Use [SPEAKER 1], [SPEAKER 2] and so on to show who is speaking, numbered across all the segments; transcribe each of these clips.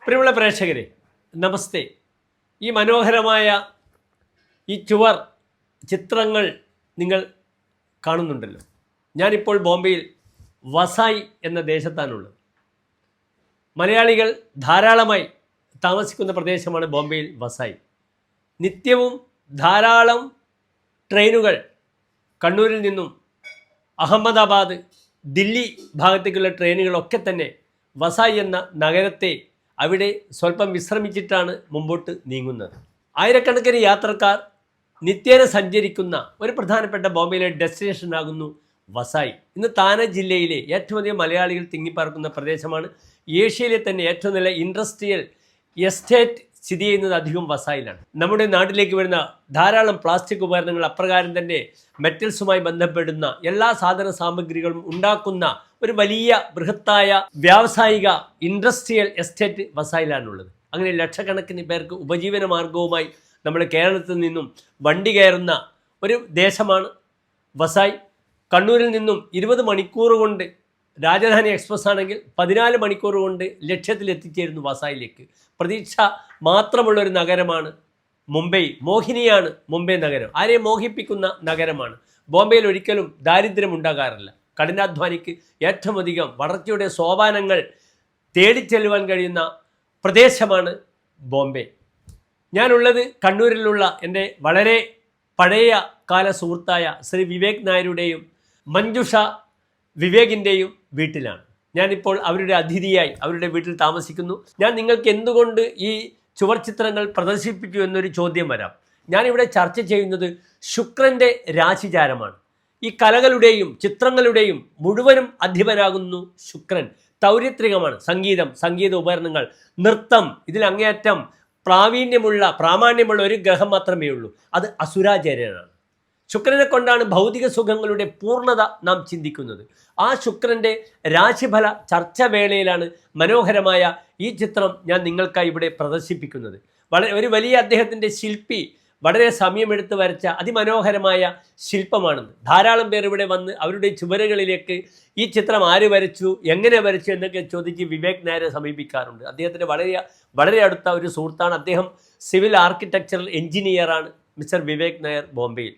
[SPEAKER 1] പ്രിയമുള്ള പ്രേക്ഷകരെ, നമസ്തേ. ഈ മനോഹരമായ ഈ ചുവർ ചിത്രങ്ങൾ നിങ്ങൾ കാണുന്നുണ്ടല്ലോ. ഞാനിപ്പോൾ ബോംബെയിൽ വസായി എന്ന ദേശത്താണുള്ളത്. മലയാളികൾ ധാരാളമായി താമസിക്കുന്ന പ്രദേശമാണ് ബോംബെയിൽ വസായി. നിത്യവും ധാരാളം ട്രെയിനുകൾ കണ്ണൂരിൽ നിന്നും അഹമ്മദാബാദ്, ദില്ലി ഭാഗത്തേക്കുള്ള ട്രെയിനുകളൊക്കെ തന്നെ വസായി എന്ന നഗരത്തെ അവിടെ സ്വല്പം വിശ്രമിച്ചിട്ടാണ് മുമ്പോട്ട് നീങ്ങുന്നത്. ആയിരക്കണക്കിന് യാത്രക്കാർ നിത്യേന സഞ്ചരിക്കുന്ന ഒരു പ്രധാനപ്പെട്ട ബോംബെയിലെ ഡെസ്റ്റിനേഷനാകുന്നു വസായി. ഇന്ന് താനെ ജില്ലയിലെ ഏറ്റവും അധികം മലയാളികൾ തിങ്ങിപ്പാർക്കുന്ന പ്രദേശമാണ്. ഏഷ്യയിലെ തന്നെ ഏറ്റവും നല്ല ഇൻഡസ്ട്രിയൽ എസ്റ്റേറ്റ് സ്ഥിതി ചെയ്യുന്നത് അധികം വസായിലാണ്. നമ്മുടെ നാട്ടിലേക്ക് വരുന്ന ധാരാളം പ്ലാസ്റ്റിക് ഉപകരണങ്ങൾ, അപ്രകാരം തന്നെ മെറ്റൽസുമായി ബന്ധപ്പെടുന്ന എല്ലാ സാധന സാമഗ്രികളും ഉണ്ടാക്കുന്ന ഒരു വലിയ ബൃഹത്തായ വ്യാവസായിക ഇൻഡസ്ട്രിയൽ എസ്റ്റേറ്റ് വസായിലാണുള്ളത്. അങ്ങനെ ലക്ഷക്കണക്കിന് പേർക്ക് ഉപജീവന മാർഗവുമായി നമ്മുടെ കേരളത്തിൽ നിന്നും വണ്ടി കയറുന്ന ഒരു ദേശമാണ് വസായി. കണ്ണൂരിൽ നിന്നും 20 മണിക്കൂർ കൊണ്ട്, രാജധാനി എക്സ്പ്രസ് ആണെങ്കിൽ 14 മണിക്കൂർ കൊണ്ട് ലക്ഷ്യത്തിലെത്തിച്ചേരുന്നു വസായിലേക്ക്. പ്രതീക്ഷ മാത്രമുള്ളൊരു നഗരമാണ് മുംബൈ. മോഹിനിയാണ് മുംബൈ നഗരം. ആരെയും മോഹിപ്പിക്കുന്ന നഗരമാണ്. ബോംബെയിൽ ഒരിക്കലും ദാരിദ്ര്യം ഉണ്ടാകാറില്ല. കഠിനാധ്വാനിക്ക് ഏറ്റവും അധികം വളർച്ചയുടെ സോപാനങ്ങൾ തേടിച്ചെല്ലുവാൻ കഴിയുന്ന പ്രദേശമാണ് ബോംബെ. ഞാനുള്ളത് കണ്ണൂരിലുള്ള എൻ്റെ വളരെ പഴയ കാല സുഹൃത്തായ ശ്രീ വിവേക് നായരുടെയും മഞ്ജുഷ വിവേകിൻ്റെയും വീട്ടിലാണ്. ഞാനിപ്പോൾ അവരുടെ അതിഥിയായി അവരുടെ വീട്ടിൽ താമസിക്കുന്നു. ഞാൻ നിങ്ങൾക്ക് എന്തുകൊണ്ട് ഈ ചുവർ ചിത്രങ്ങൾ പ്രദർശിപ്പിച്ചു എന്നൊരു ചോദ്യം വരാം. ഞാനിവിടെ ചർച്ച ചെയ്യുന്നത് ശുക്രൻ്റെ രാശിചാരമാണ്. ഈ കലകളുടെയും ചിത്രങ്ങളുടെയും മുഴുവനും അധിപനാകുന്നു ശുക്രൻ. തൗര്യത്രികമാണ്. സംഗീത ഉപകരണങ്ങൾ, നൃത്തം, ഇതിൽ അങ്ങേയറ്റം പ്രാമാണ്യമുള്ള ഒരു ഗ്രഹം മാത്രമേ ഉള്ളൂ. അത് അസുരാചാര്യനാണ്. ശുക്രനെ കൊണ്ടാണ് ഭൗതിക സുഖങ്ങളുടെ പൂർണ്ണത നാം ചിന്തിക്കുന്നത്. ആ ശുക്രൻ്റെ രാശിഫല ചർച്ചവേളയിലാണ് മനോഹരമായ ഈ ചിത്രം ഞാൻ നിങ്ങൾക്കായി ഇവിടെ പ്രദർശിപ്പിക്കുന്നത്. ഒരു വലിയ അദ്ദേഹത്തിൻ്റെ ശില്പി വളരെ സമയമെടുത്ത് വരച്ച അതിമനോഹരമായ ശില്പമാണെന്ന്. ധാരാളം പേർ ഇവിടെ വന്ന് അവരുടെ ചുവരുകളിലേക്ക് ഈ ചിത്രം ആര് വരച്ചു, എങ്ങനെ വരച്ചു എന്നൊക്കെ ചോദിച്ച് വിവേക് നായരെ സമീപിക്കാറുണ്ട്. അദ്ദേഹത്തിൻ്റെ വളരെ അടുത്ത ഒരു സുഹൃത്താണ്. അദ്ദേഹം സിവിൽ ആർക്കിടെക്ചറൽ എഞ്ചിനീയറാണ് മിസ്റ്റർ വിവേക് നായർ ബോംബെയിൽ.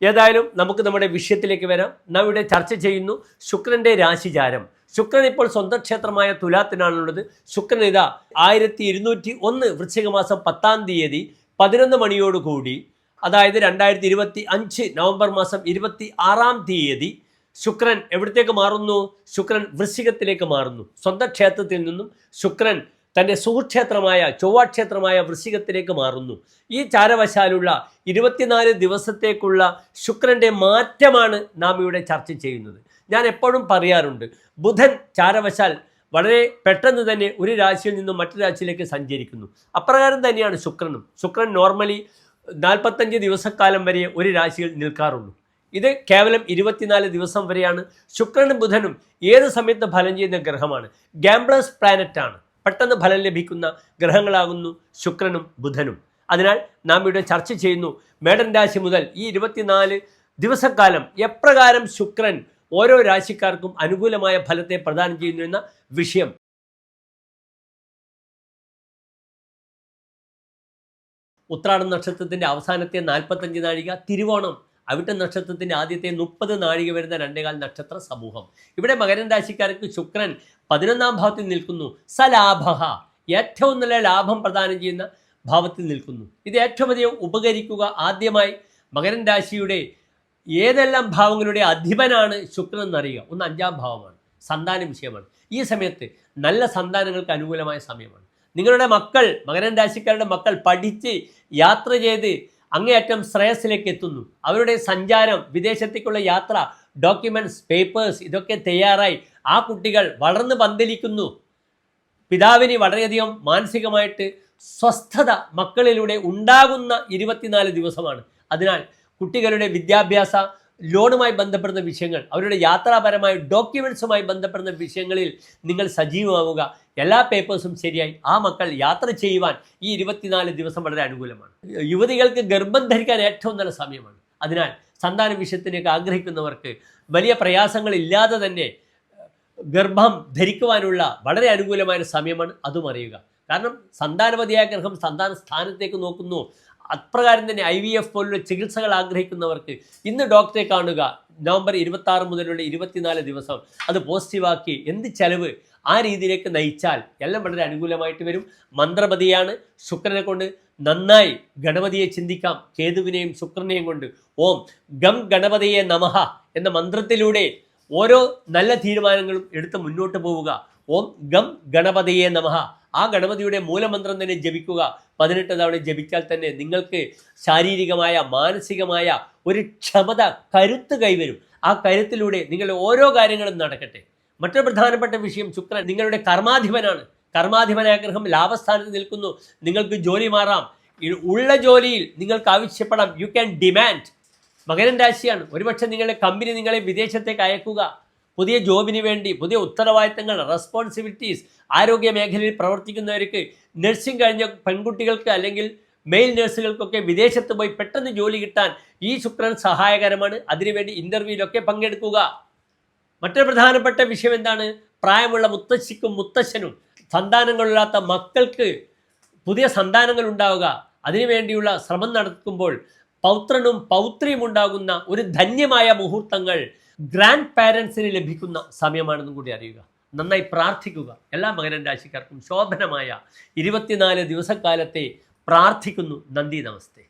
[SPEAKER 1] ഏതായാലും നമുക്ക് നമ്മുടെ വിഷയത്തിലേക്ക് വരാം. നാം ഇവിടെ ചർച്ച ചെയ്യുന്നു ശുക്രൻ്റെ രാശിചാരം. ശുക്രൻ ഇപ്പോൾ സ്വന്തം ക്ഷേത്രമായ തുലാത്തിനാണുള്ളത്. ശുക്രൻ ഇതാ 1201 വൃശ്ചിക മാസം 10-ാം തീയതി 11 മണിയോടുകൂടി, അതായത് 2025 നവംബർ മാസം 26-ാം തീയതി ശുക്രൻ എവിടത്തേക്ക് മാറുന്നു? ശുക്രൻ വൃശ്ചികത്തിലേക്ക് മാറുന്നു. സ്വന്തം ക്ഷേത്രത്തിൽ നിന്നും ശുക്രൻ തൻ്റെ സുഹൃക്ഷേത്രമായ ചൊവ്വാക്ഷേത്രമായ വൃശ്ചികത്തിലേക്ക് മാറുന്നു. ഈ ചാരവശാലുള്ള 24 ദിവസത്തേക്കുള്ള ശുക്രൻ്റെ മാറ്റമാണ് നാം ഇവിടെ ചർച്ച ചെയ്യുന്നത്. ഞാൻ എപ്പോഴും പറയാറുണ്ട്, ബുധൻ ചാരവശാൽ വളരെ പെട്ടെന്ന് തന്നെ ഒരു രാശിയിൽ നിന്നും മറ്റു രാശിയിലേക്ക് സഞ്ചരിക്കുന്നു. അപ്രകാരം തന്നെയാണ് ശുക്രനും. ശുക്രൻ നോർമലി 45 ദിവസക്കാലം വരെ ഒരു രാശിയിൽ നിൽക്കാറുള്ളൂ. ഇത് കേവലം 24 ദിവസം വരെയാണ്. ശുക്രനും ബുധനും ഏത് സമയത്ത് ഫലം ചെയ്യുന്ന ഗ്രഹമാണ്. ഗാംബ്ലേഴ്സ് പ്ലാനറ്റാണ്. പെട്ടെന്ന് ഫലം ലഭിക്കുന്ന ഗ്രഹങ്ങളാകുന്നു ശുക്രനും ബുധനും. അതിനാൽ നാം ഇവിടെ ചർച്ച ചെയ്യുന്നു മേടൻ രാശി മുതൽ ഈ 24 ദിവസക്കാലം എപ്രകാരം ശുക്രൻ ഓരോ രാശിക്കാർക്കും അനുകൂലമായ ഫലത്തെ പ്രദാനം ചെയ്യുന്നു എന്ന വിഷയം. ഉത്രാടം നക്ഷത്രത്തിൻ്റെ അവസാനത്തെ 45 നാഴിക, തിരുവോണം അവിട്ട നക്ഷത്രത്തിൻ്റെ ആദ്യത്തെ 30 നാഴിക വരുന്ന 2.25 നക്ഷത്ര സമൂഹം. ഇവിടെ മകരൻ രാശിക്കാർക്ക് ശുക്രൻ 11-ാം ഭാവത്തിൽ നിൽക്കുന്നു. സലാഭ, ഏറ്റവും നല്ല ലാഭം പ്രദാനം ചെയ്യുന്ന ഭാവത്തിൽ നിൽക്കുന്നു. ഇത് ഏറ്റവും അധികം ഉപകരിക്കുക ആദ്യമായി മകരൻ രാശിയുടെ ഏതെല്ലാം ഭാവങ്ങളുടെ അധിപനാണ് ശുക്രൻ എന്നറിയുക. ഒന്ന് 5-ാം ഭാവമാണ്, സന്താന വിഷയമാണ്. ഈ സമയത്ത് നല്ല സന്താനങ്ങൾക്ക് അനുകൂലമായ സമയമാണ്. നിങ്ങളുടെ മക്കൾ, മകരൻ രാശിക്കാരുടെ മക്കൾ പഠിച്ച് യാത്ര ചെയ്ത് അങ്ങേയറ്റം ശ്രേയസ്സിലേക്ക് എത്തുന്നു. അവരുടെ സഞ്ചാരം, വിദേശത്തേക്കുള്ള യാത്ര, ഡോക്യുമെൻറ്റ്സ്, പേപ്പേഴ്സ് ഇതൊക്കെ തയ്യാറായി ആ കുട്ടികൾ വളർന്ന് പന്തലിക്കുന്നു. പിതാവിന് വളരെയധികം മാനസികമായിട്ട് സ്വസ്ഥത മക്കളിലൂടെ ഉണ്ടാകുന്ന 24 ദിവസമാണ്. അതിനാൽ കുട്ടികളുടെ വിദ്യാഭ്യാസ ലോണുമായി ബന്ധപ്പെടുന്ന വിഷയങ്ങൾ, അവരുടെ യാത്രാപരമായ ഡോക്യുമെൻറ്റ്സുമായി ബന്ധപ്പെടുന്ന വിഷയങ്ങളിൽ നിങ്ങൾ സജീവമാവുക. എല്ലാ പേപ്പേഴ്സും ശരിയായി ആ മക്കൾ യാത്ര ചെയ്യുവാൻ ഈ 24 ദിവസം വളരെ അനുകൂലമാണ്. യുവതികൾക്ക് ഗർഭം ധരിക്കാൻ ഏറ്റവും നല്ല സമയമാണ്. അതിനാൽ സന്താന വിഷയത്തിലേക്ക് ആഗ്രഹിക്കുന്നവർക്ക് വലിയ പ്രയാസങ്ങളില്ലാതെ തന്നെ ഗർഭം ധരിക്കുവാനുള്ള വളരെ അനുകൂലമായ സമയമാണ്, അതും അറിയുക. കാരണം സന്താനവതിയായ ഗ്രഹം സന്താന സ്ഥാനത്തേക്ക് നോക്കുന്നു. അപ്രകാരം തന്നെ IVF പോലുള്ള ചികിത്സകൾ ആഗ്രഹിക്കുന്നവർക്ക് ഇന്ന് ഡോക്ടറെ കാണുക. നവംബർ 26 മുതലുള്ള 24 ദിവസം അത് പോസിറ്റീവാക്കി എന്ത് ചെലവ് ആ രീതിയിലേക്ക് നയിച്ചാൽ എല്ലാം വളരെ അനുകൂലമായിട്ട് വരും. മന്ത്രപതിയാണ്, ശുക്രനെ കൊണ്ട് നന്നായി ഗണപതിയെ ചിന്തിക്കാം. കേതുവിനെയും ശുക്രനെയും കൊണ്ട് ഓം ഗം ഗണപതിയെ നമഃ എന്ന മന്ത്രത്തിലൂടെ ഓരോ നല്ല തീരുമാനങ്ങളും എടുത്ത് മുന്നോട്ട് പോവുക. ഓം ഗം ഗണപതിയെ നമഃ, ആ ഗണപതിയുടെ മൂലമന്ത്രം തന്നെ ജപിക്കുക. 18 തവണ ജപിച്ചാൽ തന്നെ നിങ്ങൾക്ക് ശാരീരികമായ മാനസികമായ ഒരു ക്ഷമത, കരുത്ത് കൈവരും. ആ കരുത്തിലൂടെ നിങ്ങളുടെ ഓരോ കാര്യങ്ങളും നടക്കട്ടെ. മറ്റൊരു പ്രധാനപ്പെട്ട വിഷയം, ശുക്രൻ നിങ്ങളുടെ കർമാധിപനാണ്. കർമാധിപനായ ഗ്രഹം ലാഭസ്ഥാനത്ത് നിൽക്കുന്നു. നിങ്ങൾക്ക് ജോലി മാറാം. ഉള്ള ജോലിയിൽ നിങ്ങൾക്ക് ആവശ്യപ്പെടാം. You can demand. മകരൻ രാശിയാണ്. ഒരുപക്ഷെ നിങ്ങളുടെ കമ്പനി നിങ്ങളെ വിദേശത്തേക്ക് അയക്കുക. പുതിയ ജോബിന് വേണ്ടി പുതിയ ഉത്തരവാദിത്തങ്ങൾ, റെസ്പോൺസിബിലിറ്റീസ്, ആരോഗ്യ മേഖലയിൽ പ്രവർത്തിക്കുന്നവർക്ക്, നഴ്സിംഗ് കഴിഞ്ഞ പെൺകുട്ടികൾക്ക് അല്ലെങ്കിൽ മെയിൽ നഴ്സുകൾക്കൊക്കെ വിദേശത്ത് പോയി പെട്ടെന്ന് ജോലി കിട്ടാൻ ഈ ശുക്രൻ സഹായകരമാണ്. അതിനുവേണ്ടി ഇൻ്റർവ്യൂവിലൊക്കെ പങ്കെടുക്കുക. മറ്റൊരു പ്രധാനപ്പെട്ട വിഷയം എന്താണ്? പ്രായമുള്ള മുത്തശ്ശിക്കും മുത്തശ്ശനും സന്താനങ്ങളില്ലാത്ത മക്കൾക്ക് പുതിയ സന്താനങ്ങൾ ഉണ്ടാവുക. അതിനുവേണ്ടിയുള്ള ശ്രമം നടത്തുമ്പോൾ പൗത്രനും പൗത്രിയും ഉണ്ടാകുന്ന ഒരു ധന്യമായ മുഹൂർത്തങ്ങൾ ഗ്രാൻഡ് പാരൻസിന് ലഭിക്കുന്ന സമയമാണെന്നും കൂടി അറിയുക. നന്നായി പ്രാർത്ഥിക്കുക. എല്ലാ മകരൻ രാശിക്കാർക്കും ശോഭനമായ 24 ദിവസക്കാലത്തെ പ്രാർത്ഥിക്കുന്നു. നന്ദി, നമസ്തേ.